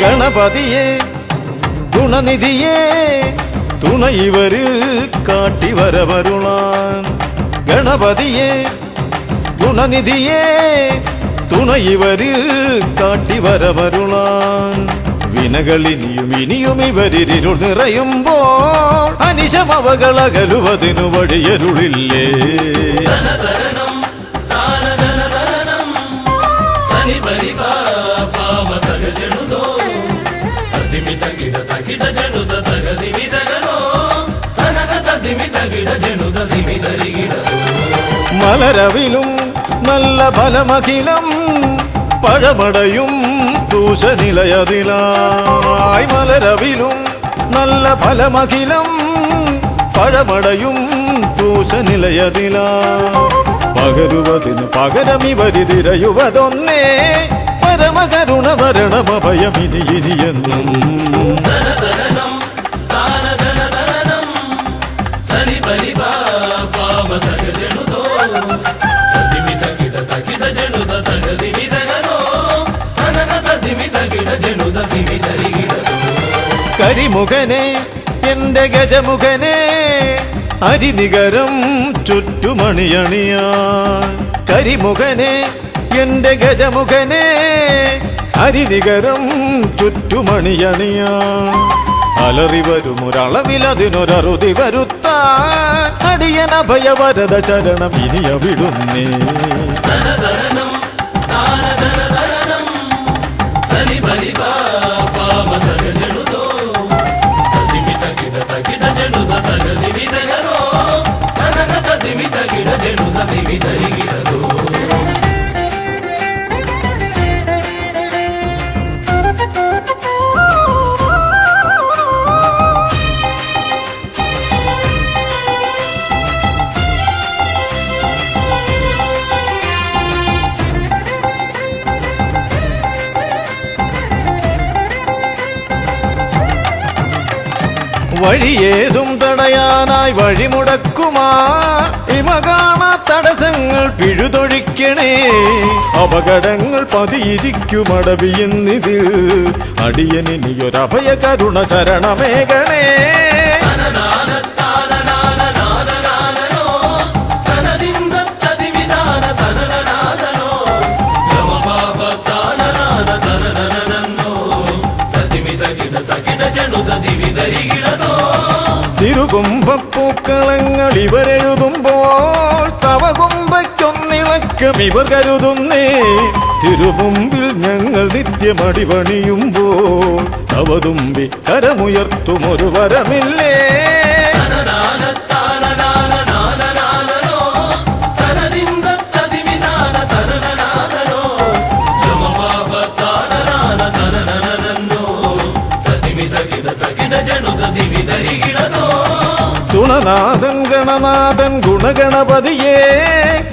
F: ഗണപതിയെ ഗുണനിധിയെ തുണയിവരിൽ കാട്ടിവരവരുളാൻ. ഗണപതിയെ ഗുണനിധിയെ തുണയിവരിൽ കാട്ടിവരവരുളാൻ. വിനകളിനിയും ഇനിയും ഇവരിരുൾ നിറയുമ്പോൾ അനിശമവകളകലുവതിനു വഴിയരുളില്ലേ. മലരവിലും നല്ല ഫലമഖിലം പഴമടയും ദൂഷനിലയതിലായി. മലരവിലും നല്ല ഫലമഖിലം പഴമടയും ദൂഷനിലയതിലാ. പകരുവതിന് പകരമിവരിതിരയുവതൊന്നേ പരമകരുണ ഭരണമഭയമിനി ഇനിയെന്നും. കരിമുഖനെ എന്റെ ഗജമുഖനെ അരിനികരം ചുറ്റുമണിയണിയാൻ. കരിമുഖനെ എന്റെ ഗജമുഖനെ അരിനികരം ചുറ്റുമണിയണിയാൻ. അലറി വരുമൊരളവിലതിനൊരറുതി വരുത്താൻ അടിയന ഭയവരദ ചരണം ഇനി അവിടുന്നേ വഴിയേതും തടയാനായി വഴിമുടക്കുമാ ഇമകാണ തടസ്സങ്ങൾ പിഴുതൊഴിക്കണേ അപകടങ്ങൾ പതിയിരിക്കുമടവിയെന്നിതിൽ അടിയനിയൊരഭയ കരുണ ശരണമേകണേ തിരുകുംഭപ്പൂക്കളങ്ങൾ ഇവരെഴുതുമ്പോൾ തവ കുംഭയ്ക്കൊന്നിളക്കം ഇവർ കരുതുന്നേ തിരുമുമ്പിൽ ഞങ്ങൾ നിത്യമടിപണിയുമ്പോൾ തവതുമ്പി കരമുയർത്തുമൊരു വരമില്ലേ തുണനാഥൻ ഗണനാഥൻ ഗുണഗണപതിയേ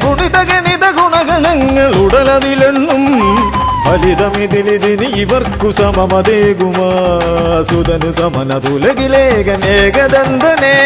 F: ഗുണിത ഗണിത ഗുണഗണങ്ങൾ ഉടലതിലെണ്ണും ഫലിതമിതിലിതിന് ഇവർക്കു സമമതേകുമാ സുതനു സമനതുലകിലേകനേകദന്തനേ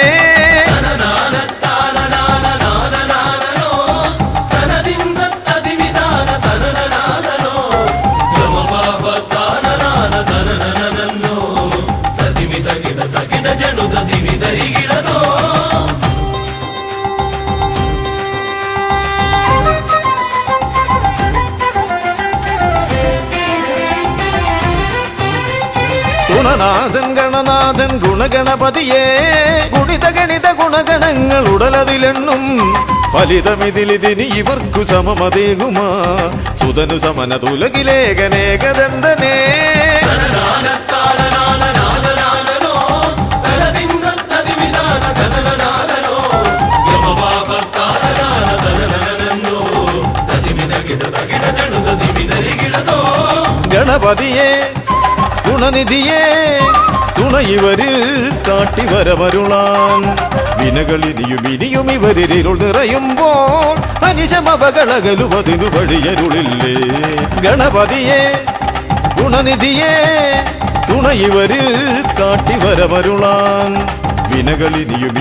F: ഗുണനാഥൻ ഗണനാഥൻ ഗുണഗണപതിയേ ഗുണിത ഗണിത ഗുണഗണങ്ങൾ ഉടലതിലെണ്ണും ഫലിതമിതിലിതിന് ഇവർക്കു സമമതേകുമാ സുതനു സമനതുലകിലേകനേകദന്തനേ ഗണപതിയേ ഗുണനിധിയേ തുണ ഇവരിൽ കാട്ടിവരമരുളാൻ വിനകളിനിയും ഇവരിരുൾ നിറയുമ്പോൾ അനിശമവകളകലുവതിനു വഴിയരുളില്ലേ ഗണപതിയേ ഗുണനിധിയേ തുണ ഇവരിൽ കാട്ടിവരമരുളാൻ വിനകളിനിയും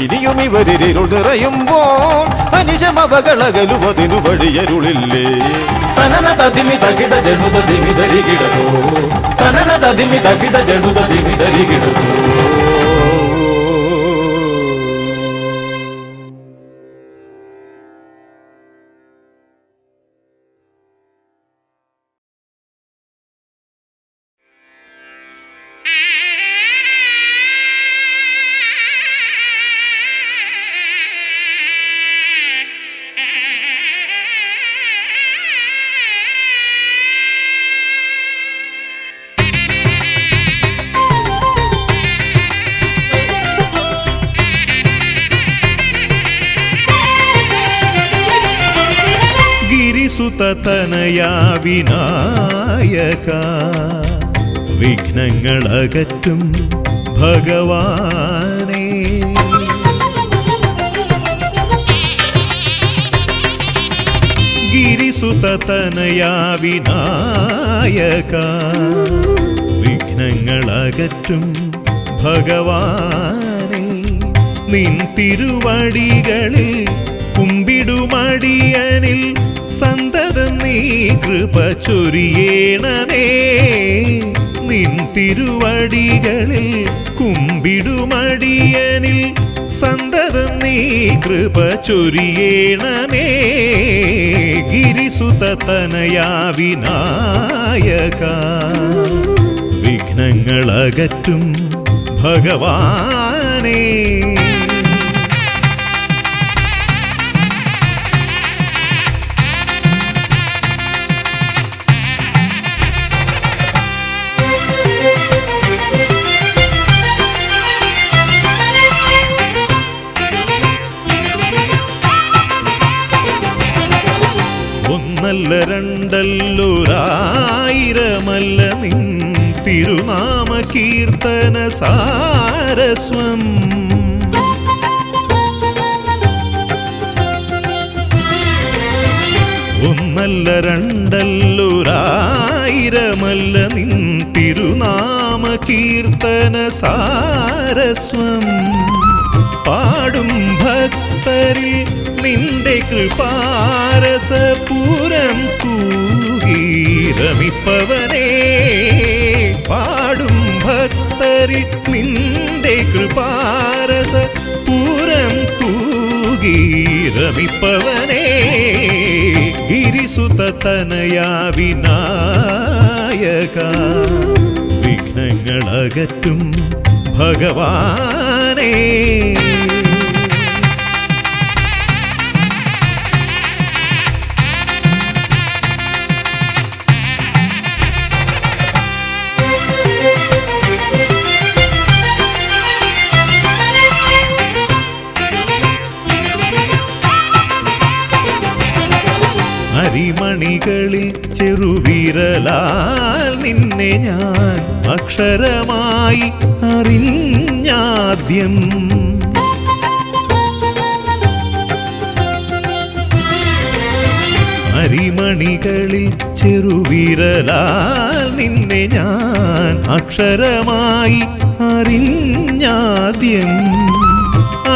F: ഇവരിരുൾ നിറയുമ്പോൾ അനിശമവകളകലുവതിനു വഴിയരുളില്ലേ തനന തതിമി തകിട ജനുത ദിമിതരികിടതോ തനന തതിമി തകിട ജനുത ദിമിതരികിടതോ
A: സുതനയാ വിനായക വിഘ്നങ്ങളകറ്റും ഭഗവാനേ ഗിരിസുതനയാ വിനായക വിഘ്നങ്ങളകറ്റും ഭഗവാനേ നിൻ തിരുവടികളിൽ കുമ്പിടുമടിയനിൽ സന്തതം നീ കൃപ ചൊരിയേണമേ നിൻ തിരുവടികളിൽ കുമ്പിടുമടിയനിൽ സന്തതം നീ കൃപ ചൊരിയേണമേ ഗിരിസുതനയാ വിനായക വിഘ്നങ്ങളകറ്റും ഭഗവാനേ രണ്ടല്ലൊരായിരമല്ല നിൻ തിരുനാമ കീർത്തന സാരസ്വം. ഒന്നല്ല രണ്ടല്ലൊരായിരമല്ല നിൻ തിരുനാമ കീർത്തന സാരസ്വം. പാടും ഭക്തരിൽ നിന്റെ കൃപാരസപൂരം തൂകീരമിപ്പവനേ. പാടും ഭക്തരിൽ നിന്റെ കൃപാരസപൂരം തൂകീരമിപ്പവനേ. ഗിരിസുതനയാ വിനായക വിഘ്നങ്ങളകറ്റും ഭഗവാനേ. അരിമണികളിൽ ചെറുവിരലാൽ നിന്നെ ഞാൻ അക്ഷരമായി അറിഞ്ഞാദ്യം. അരിമണികളിൽ ചെറുവിരലാൽ നിന്നെ ഞാൻ അക്ഷരമായി അറിഞ്ഞാദ്യം.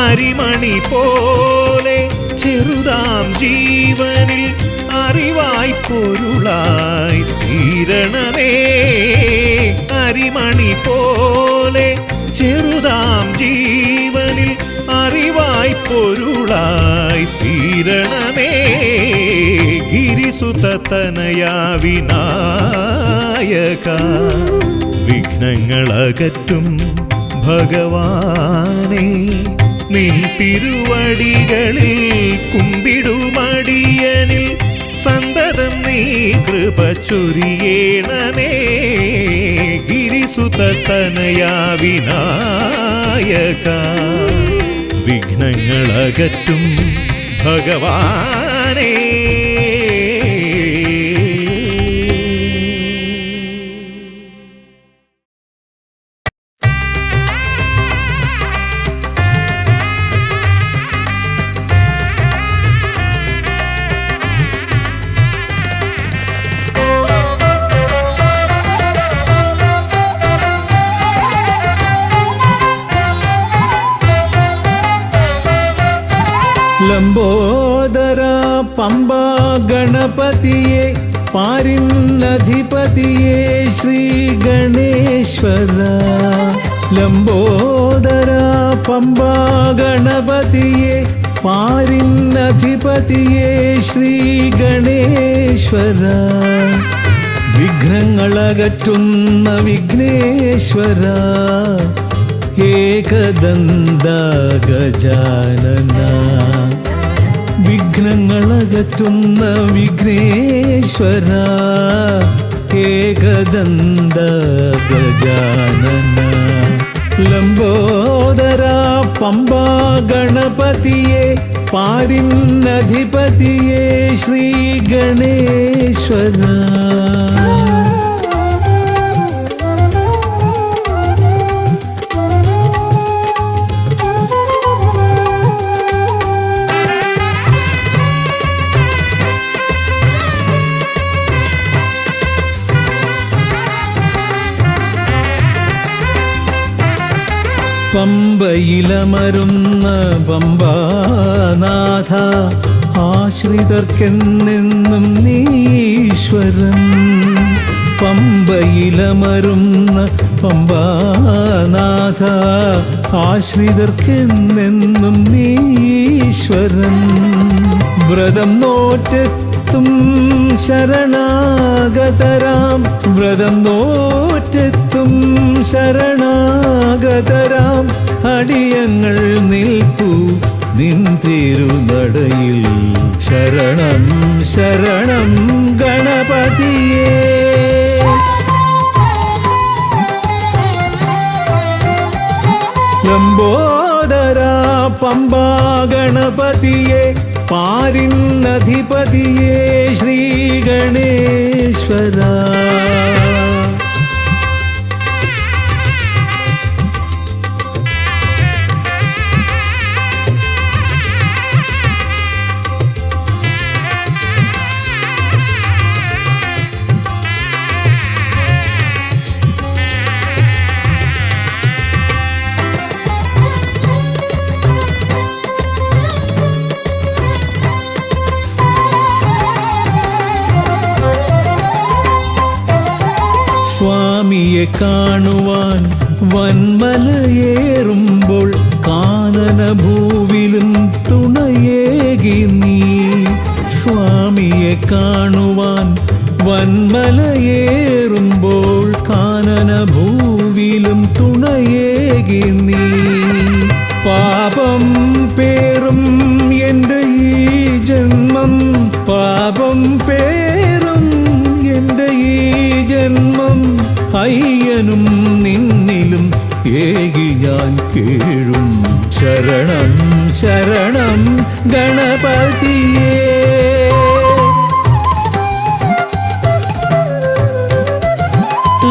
A: അരിമണി പോലെ ചെറുതാം ജീവനിൽ അറിവായി പൊരുളായി തീരണമേ. അരിമണി പോലെ ചെറുതാം ജീവനിൽ അറിവായി പൊരുളായി തീരണമേ. ഗിരിസുതനയാ വിനായക വിഘ്നങ്ങളകറ്റും ഭഗവാനേ. നിൻ തിരുവടികളിൽ കുമ്പിടുമടിയനിൽ സന്തതം നീ കൃപ ചൊരിയേണമേ. ഗിരിസുതനയാ വിനായക വിഘ്നങ്ങളകറ്റും ഭഗവാനേ.
D: ലംബോദര പമ്പ ഗണപതിയെ പാരിന്നധിപതിയെ ശ്രീ ഗണേശ്വര. ലംബോദര പമ്പ ഗണപതിയെ പാരിന്നധിപതിയെ ശ്രീ ഗണേശ്വര. വിഘ്നങ്ങളകറ്റുന്ന വിഘ്നേശ്വര. ഏകദന്ത ഗജാനന. വിഘ്നങ്ങളകറ്റുന്ന വിഘ്നേശ്വര. ഏകദന്ത ഗജാനന. ലംബോദര പമ്പ ഗണപതിയെ പാരിന്നധിപതിയെ ശ്രീ ഗണേശ്വര. പമ്പയിലമരുന്ന പമ്പാനാഥ ആശ്രിതർക്കെന്നെന്നും നീശ്വരൻ. പമ്പയിലമരുന്ന പമ്പാനാഥ ആശ്രിതർക്കെന്നെന്നും നീശ്വരൻ. വ്രതം നോറ്റെത്തും ശരണാഗതരാം. വ്രതം നോറ്റെത്തും ശരണാഗതരാം അടിയങ്ങൾ നിൽപ്പു നിൻ തിരുനടയിൽ. ശരണം ശരണം ഗണപതിയേ. ലംബോദര പമ്പാ ഗണപതിയെ പാരിന്നധിപതിയെ ശ്രീ ഗണേശ്വര. സ്വാമിയെ കാണുവാൻ വന്മലയേറുമ്പോൾ കാനനഭൂവിലും തുണയേകി നീ. സ്വാമിയെ കാണുവാൻ വന്മലയേറുമ്പോൾ കാനനഭൂവിലും തുണയേകി നീ. പാപം പേറും എൻ്റെ ഈ ജന്മം, പാപം പേറും എൻ്റെ ഈ ജന്മം, അയ്യനും നിന്നിലും ഏകി ഞാൻ കേഴും. ശരണം ശരണം ഗണപതിയേ.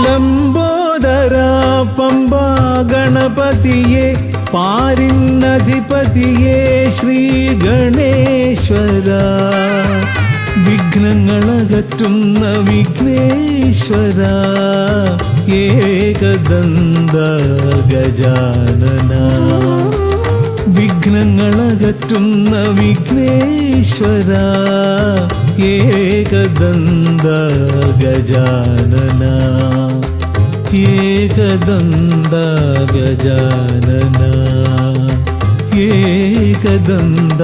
D: ലംബോദര പമ്പാ ഗണപതിയെ പാരിന്നധിപതിയെ ശ്രീ ഗണേശ്വര. വിഘ്നങ്ങളകറ്റുന്ന വിഘ്നേശ്വര, ഏകദന്ത ഗജാനന. വിഘ്നങ്ങളകറ്റുന്ന വിഘ്നേശ്വര, ഏകദന്ത ഗജാനന. ഏകദന്ത ഗജാനന, ഏകദന്ത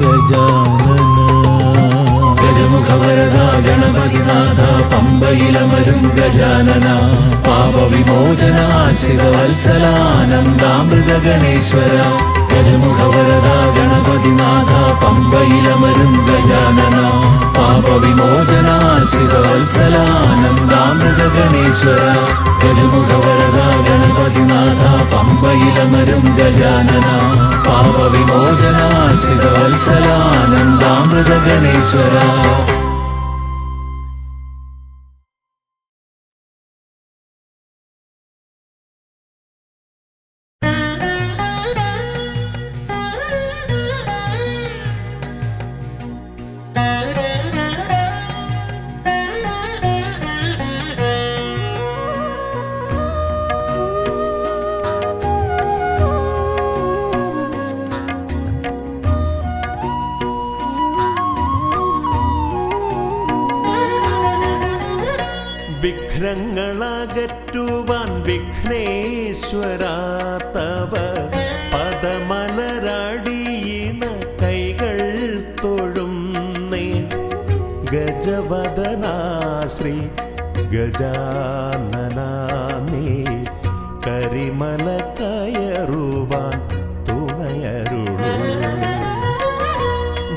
D: ഗജാനന. ഗജമുഖവരദ ഗണപതിനാഥ പമ്പയിലമരും ഗജാനന. പാപവിമോചന ആശ്രിത വത്സലാനന്ദാമൃത ഗണേശ്വര. ഗജമുഖവരദ ഗണപതിനാഥ പമ്പയിലമരും ഗജാനന. പാപവിമോചന ആശ്രിത വത്സലാനന്ദാമൃത ഗണേശ്വര. ഗജമുഖവരദ ഗണപതിനാഥ പമ്പയിലമരും ഗജാനന. പാപവിമോചന ആശ്രിത വത്സലാനന്ദാമൃത ഗണേശ്വര.
A: വിഘ്നങ്ങളകറ്റുവാൻ വിഘ്നേശ്വര തവ പദമലരടിയിണ കൈകൾ തൊഴുന്നേ. ഗജവദനാ ശ്രീ ഗജാനന നീ കരിമല കയറുവാൻ തുണയരുളൂ.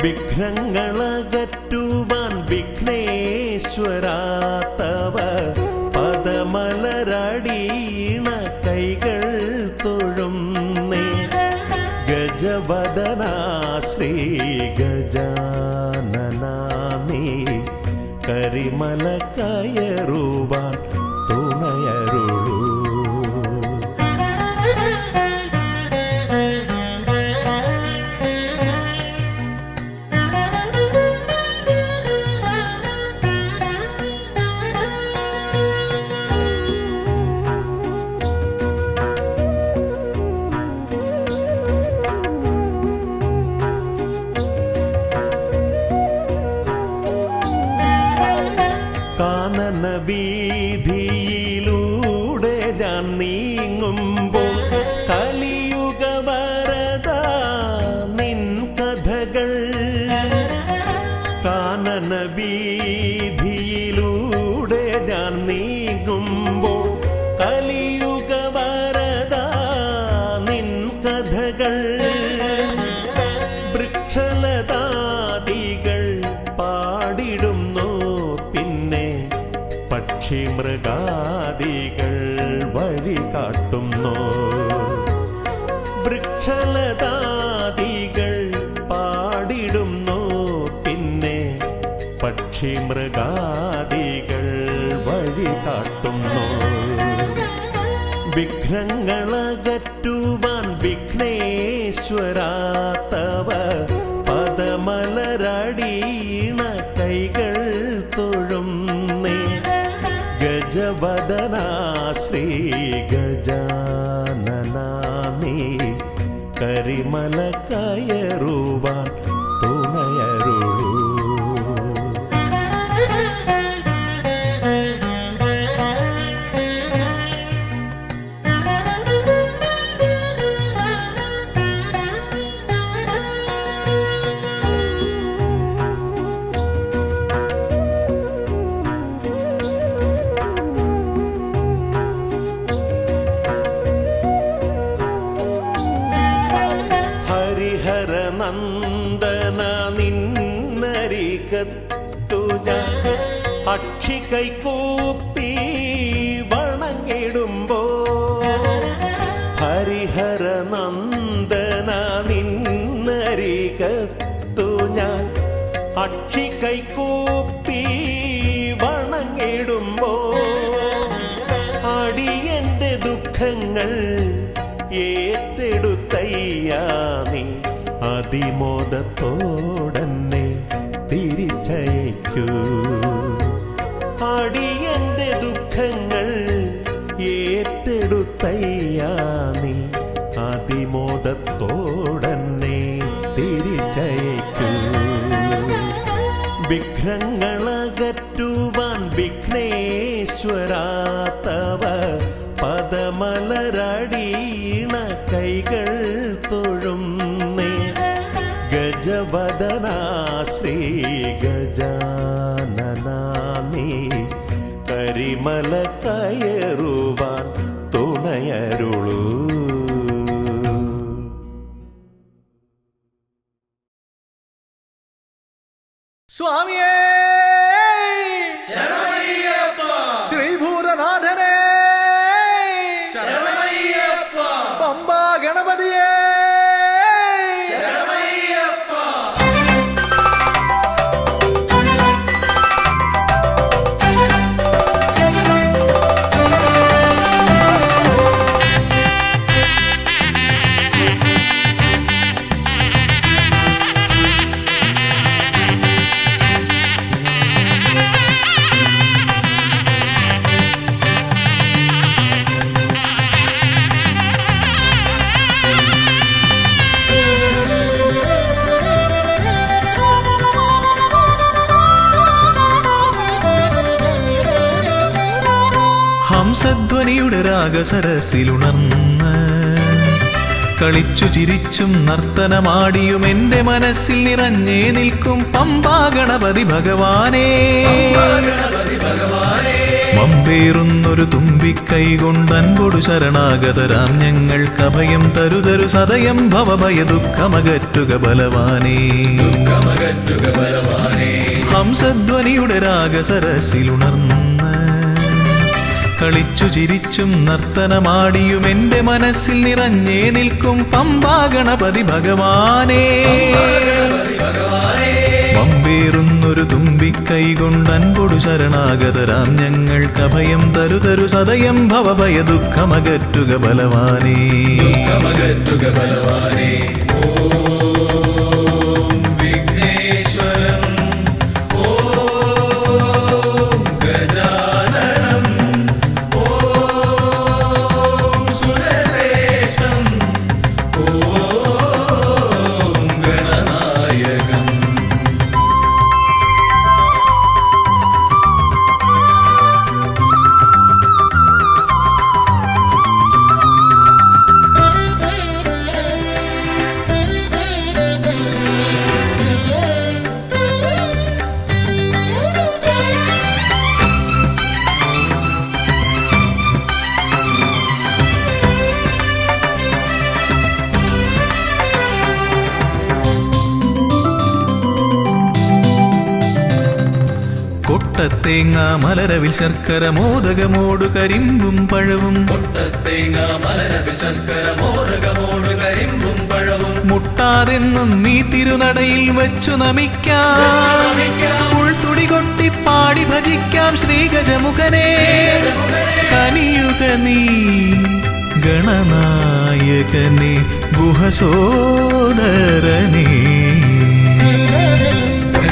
A: വിഘ്നങ്ങളകറ്റുവാൻ വിഘ്നേശ്വര തവ പദമലരടിയിണ കൈകൾ തൊഴുന്നേ. ഗജവദനാ ശ്രീ ഗജാനന നീ കരിമല കയറുവാൻ തുണയരുളൂ. കാനന വീഥി പക്ഷിമൃഗാദികൾ വഴി കാട്ടുന്നു. വിഘ്നങ്ങളകറ്റുവാൻ വിഘ്നേശ്വരാ തവ പദമലരടീണ കൈകൾ തൊഴുന്നേ. ഗജവദനാ ശ്രീ ഗജാനനാമേ കരിമല കയറുവാൻ തുണയരുളൂ. നന്ദന നിന്നരികത്തു ഞാൻ അക്ഷി കൈകൂപ്പി വണങ്ങിടുമ്പോ. ഹരിഹര നന്ദന നിന്നരികത്തു ഞാൻ അക്ഷി കൈകൂപ്പി വണങ്ങിടുമ്പോ. അടിയന്റെ ദുഃഖങ്ങൾ ഏറ്റെടുത്തയ്യാ നീ അതിമോദത്തോടന്നെ തിരിച്ചയക്കൂ. അടിയന്റെ ദുഃഖങ്ങൾ ഏറ്റെടുത്തയ്യാ നീ അതിമോദത്തോടന്നെ തിരിച്ചയക്കൂ. വിഘ്നങ്ങളകറ്റുവാൻ വിഘ്നേശ്വരാ തവ പദമലരടീണ കൈകൾ തൊഴുന്നേ. ഗജവദനാ ശ്രീ ഗജാനനാമേ കരിമല കയറുവാൻ തുണയരുളൂ.
F: സ്വാമിയേ ശ്രീഭൂതനാഥനേ പമ്പാ ഗണപതിയേ ഹംസധ്വനിയുടെ രാഗസരസിലുണർന്ന് കളിച്ചു ചിരിച്ചും നർത്തനമാടിയും എന്റെ മനസ്സിൽ നിറഞ്ഞേ നിൽക്കും പമ്പാ ഗണപതി ഭഗവാനേ. മമ്പേറുന്നൊരു തുമ്പിക്കൈ കൊണ്ടൻപൊടു ശരണാഗതരാം ഞങ്ങൾക്ക് അഭയം തരുതരു സദയം ഭവഭയ ദുഃഖമകറ്റുക ബലവാനേ. ഹംസധ്വനിയുടെ രാഗസരസിലുണർന്ന് കളിച്ചു ചിരിച്ചും നർത്തനമാടിയും എന്റെ മനസ്സിൽ നിറഞ്ഞേ നിൽക്കും പമ്പാ ഗണപതി ഭഗവാനേ. മമ്പേറുന്നൊരു തുമ്പിക്കൈ കൊണ്ടൻപൊടു ശരണാഗതരാം ഞങ്ങൾക്ക് അഭയം തരുതരു സദയം ഭവഭയ ദുഃഖമകറ്റുക ബലവാനേ. ഓം വിഘ്നേശ്വരം ഓം ഗജാനനം ഓം സുരശ്രേഷ്ഠം ഓം ഗണനായകം. കൊട്ടത്തേങ്ങ മലരവിൽ ശർക്കര മോദകമോടു കരിമ്പും പഴവും. മുട്ട
D: മുട്ടാതെന്നും നീ തിരുനടയിൽ വച്ചു നമിക്കാം ഉൾത്തുടി കൊട്ടി പാടി ഭജിക്കാം ശ്രീഗജമുഖനെ കനിയുക നീ ഗണനായകനെ ഗുഹസോദരനേ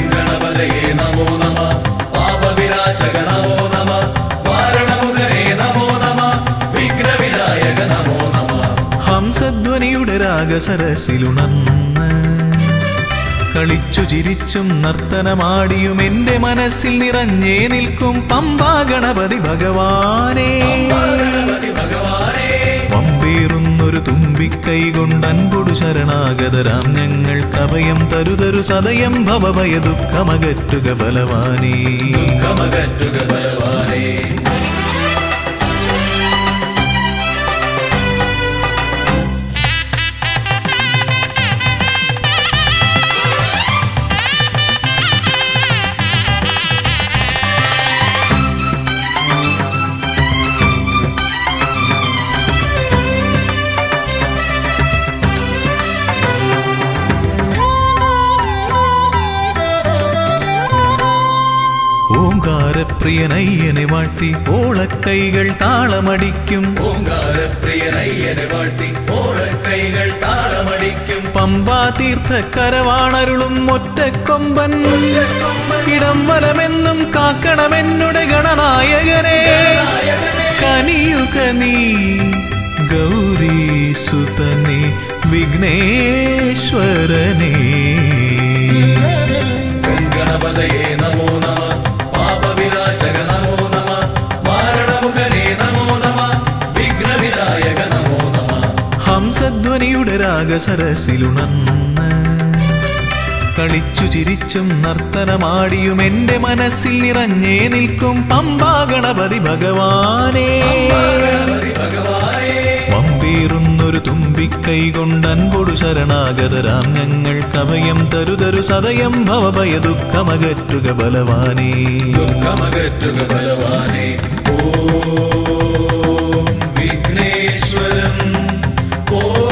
C: ഗണപതയേ നമോ നമഃ പാപവിനാശക നമോ നമഃ വാരണമുഖനേ നമോ നമഃ വിഘ്നവിനായക നമോ നമഃ
D: ഹംസധ്വനിയുടെ രാഗസരസിലുണർന്ന് കളിച്ചു ചിരിച്ചും നർത്തനമാടിയും എന്റെ മനസ്സിൽ നിറഞ്ഞേ നിൽക്കും പമ്പാ ഗണപതി ഭഗവാനേ പമ്പേറുന്നൊരു തുമ്പിക്കൈ കൊണ്ട് അൻപൊടു ശരണാഗതരാം ഞങ്ങൾ കവയം തരുതരു സദയം ഭവഭയ ദുഃഖമകറ്റുക ബലവാനേ
C: ദുഃഖമകറ്റുക ബലവാനേ
D: ഓംകാരപ്രിയനയ്യനെ വാഴ്ത്തി ഓളക്കൈകൾ താളമടിക്കും
C: ഓംകാരപ്രിയനയ്യനെ വാഴ്ത്തി ഓളക്കൈകൾ താളമടിക്കും
D: പമ്പാ തീർത്ഥക്കരവാണരുളും ഒറ്റക്കൊമ്പൻ ഇടം വലമെന്നും കാക്കണമെന്നുടെ ഗണനായകനെ കനിയുക നീ ഗൗരീസുതനെ വിഘ്നേശ്വരനേ
C: ഗണപതയേ നമോ നമഃ പാപവിനാശക നമോ നമഃ വാരണമുഖനേ നമോ നമഃ വിഘ്നവിനായക നമോ നമഃ
D: ഹംസധ്വനിയുടെ രാഗസരസിലുണർന്ന് കളിച്ചു ചിരിച്ചും നർത്തനമാടിയും എന്റെ മനസ്സിൽ നിറഞ്ഞേ നിൽക്കും പമ്പാ ഗണപതി ഭഗവാനേ പമ്പേറുന്നൊരു തുമ്പിക്കൈ കൊണ്ട് അൻപൊടു ശരണാഗതരാം ഞങ്ങൾ കവയം തരുതരു സദയം ഭവഭയ ദുഃഖമകറ്റുക ബലവാനേ
C: ദുഃഖമകറ്റുക ബലവാനേ ഓം വിഘ്നേശ്വരം ഓം